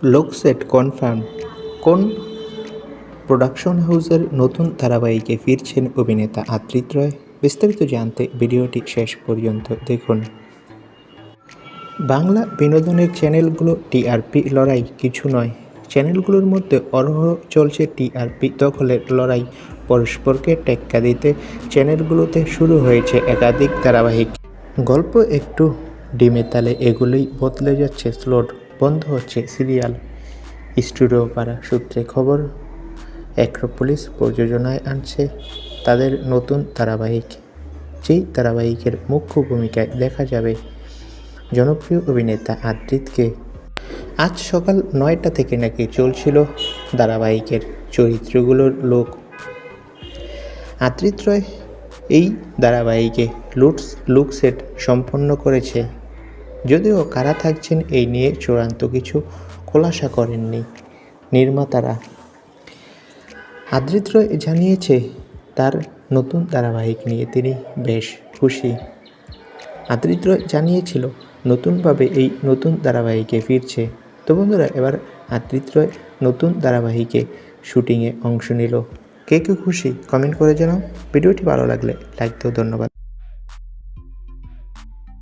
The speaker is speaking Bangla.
লোকসেট কনফার্ম, কোন প্রোডাকশন হাউসের নতুন ধারাবাহিকে ফিরছেন অভিনেতা আদ্রিত রয়? বিস্তারিত জানতে ভিডিওটি শেষ পর্যন্ত দেখুন। বাংলা বিনোদনের চ্যানেলগুলো টিআরপি লড়াই কিছু নয়। চ্যানেলগুলোর মধ্যে অহরহ চলছে টিআরপি দখলের লড়াই। পরস্পরকে টেক্কা দিতে চ্যানেলগুলোতে শুরু হয়েছে একাধিক ধারাবাহিক। গল্প একটু ডিমে তালে এগুলোই বদলে যাচ্ছে স্লট, বন্ধ হচ্ছে সিরিয়াল। স্টুডিও পাড়া সূত্রে খবর, অ্যাক্রোপলিস প্রযোজনায় আনছে তাদের নতুন ধারাবাহিক, যেই ধারাবাহিকের মুখ্য ভূমিকায় দেখা যাবে জনপ্রিয় অভিনেতা আদ্রিতকে। আজ সকাল 9টা থেকে নাকি চলছিল ধারাবাহিকের চরিত্রগুলোর লোক। আদ্রিত রয় এই ধারাবাহিকে লুকসেট সম্পন্ন করেছে, যদিও কারা থাকছেন এই নিয়ে চূড়ান্ত কিছু খোলাসা করেননি নির্মাতারা। আদ্রিত রয় জানিয়েছে তার নতুন ধারাবাহিক নিয়ে তিনি বেশ খুশি। আদ্রিত রয় জানিয়েছিল নতুনভাবে এই নতুন ধারাবাহিকে ফিরছে। তো বন্ধুরা, এবার আদ্রিত রয় নতুন ধারাবাহিকে শুটিংয়ে অংশ নিল। কে কে খুশি কমেন্ট করে জানাও। ভিডিওটি ভালো লাগলে লাইক দিও। ধন্যবাদ।